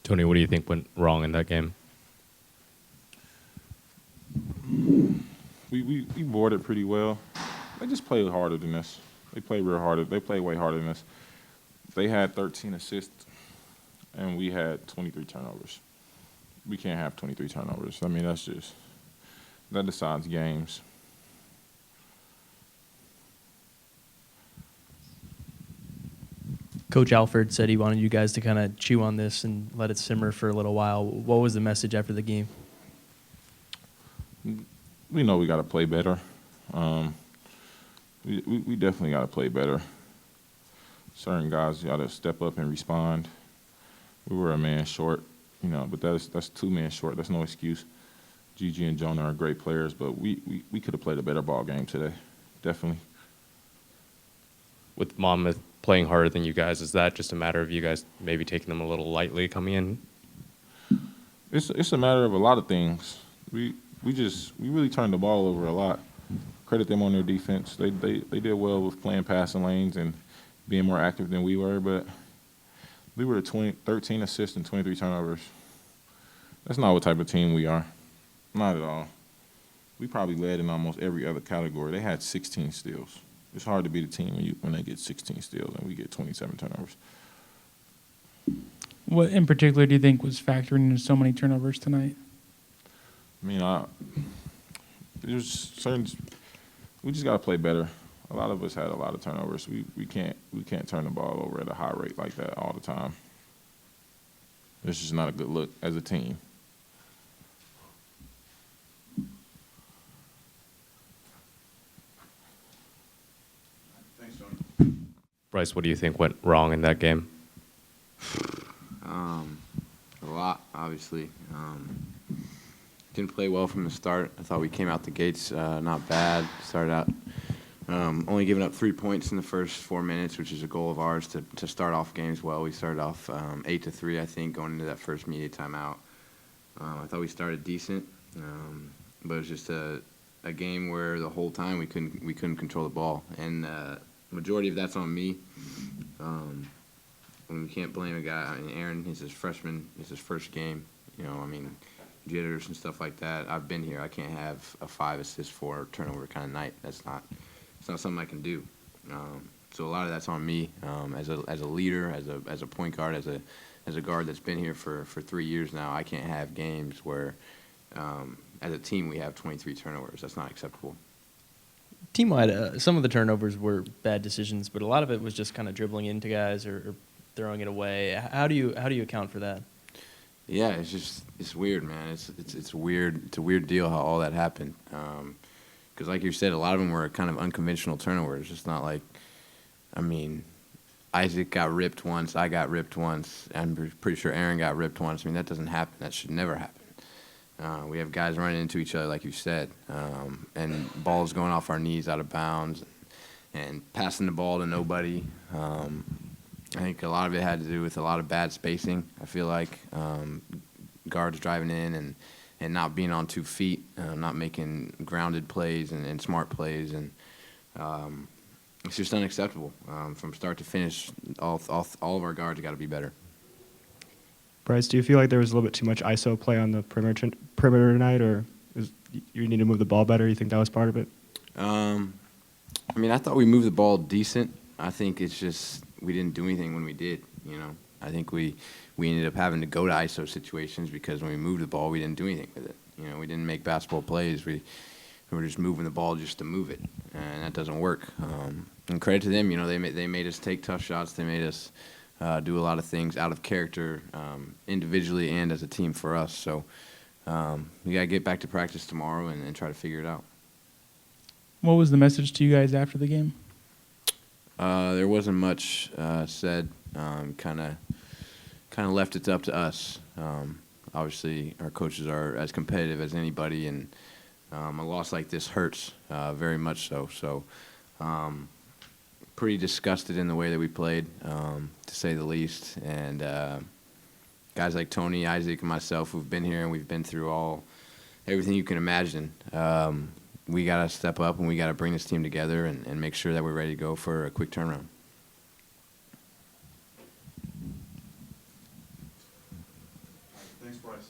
Tony, what do you think went wrong in that game? We boarded pretty well. They just played harder than us. They played real harder. They played way harder than us. They had 13 assists, and we had 23 turnovers. We can't have 23 turnovers. I mean, that decides games. Coach Alford said he wanted you guys to kind of chew on this and let it simmer for a little while. What was the message after the game? We know we got to play better. We definitely got to play better. Certain guys got to step up and respond. We were a man short, but that's 2 men short. That's no excuse. Gigi and Jonah are great players, but we could have played a better ball game today, definitely. With Monmouth playing harder than you guys, is that just a matter of you guys maybe taking them a little lightly coming in? It's a matter of a lot of things. We really turned the ball over a lot. Credit them on their defense. They did well with playing passing lanes and being more active than we were, but we were 13 assists and 23 turnovers. That's not what type of team we are. Not at all. We probably led in almost every other category. They had 16 steals. It's hard to beat a team when they get 16 steals and we get 27 turnovers. What in particular do you think was factoring into so many turnovers tonight? I mean, there's certain. We just got to play better. A lot of us had a lot of turnovers. We can't turn the ball over at a high rate like that all the time. It's just not a good look as a team. Thanks, John. Bryce, what do you think went wrong in that game? A lot, obviously. Didn't play well from the start. I thought we came out the gates not bad. Started out only giving up 3 points in the first 4 minutes, which is a goal of ours to start off games well. We started off 8-3, I think, going into that first media timeout. I thought we started decent, but it was just a game where the whole time we couldn't control the ball, and majority of that's on me. And we can't blame a guy. I mean, Aaron, he's his freshman. It's his first game. Jitters and stuff like that. I've been here. I can't have a 5 assist 4 turnover kind of night. It's not something I can do. So a lot of that's on me as a leader, as a point guard, as a guard that's been here for 3 years now. I can't have games where, as a team, we have 23 turnovers. That's not acceptable. Team-wide, some of the turnovers were bad decisions, but a lot of it was just kind of dribbling into guys or throwing it away. How do you account for that? Yeah, it's weird, man. It's weird. It's a weird deal how all that happened. Because like you said, a lot of them were kind of unconventional turnovers. It's not like, I mean, Isaac got ripped once. I got ripped once. I'm pretty sure Aaron got ripped once. I mean, that doesn't happen. That should never happen. We have guys running into each other, like you said, and balls going off our knees out of bounds, and passing the ball to nobody. I think a lot of it had to do with a lot of bad spacing. I feel like guards driving in and not being on 2 feet, not making grounded plays and smart plays, and it's just unacceptable from start to finish. All of our guards got to be better. Bryce, do you feel like there was a little bit too much ISO play on the perimeter tonight, or you need to move the ball better? You think that was part of it? I mean, I thought we moved the ball decent. I think it's just we didn't do anything when we did. I think we ended up having to go to ISO situations because when we moved the ball, we didn't do anything with it. We didn't make basketball plays. We were just moving the ball just to move it, and that doesn't work. And credit to them, they made us take tough shots. They made us do a lot of things out of character, individually and as a team for us. So we got to get back to practice tomorrow and try to figure it out. What was the message to you guys after the game? There wasn't much said. Kind of left it up to us. Obviously, our coaches are as competitive as anybody, and a loss like this hurts very much so. So, pretty disgusted in the way that we played, to say the least. And guys like Tony, Isaac, and myself who've been here and we've been through everything you can imagine. We got to step up and we got to bring this team together and make sure that we're ready to go for a quick turnaround. Thanks, Bryce.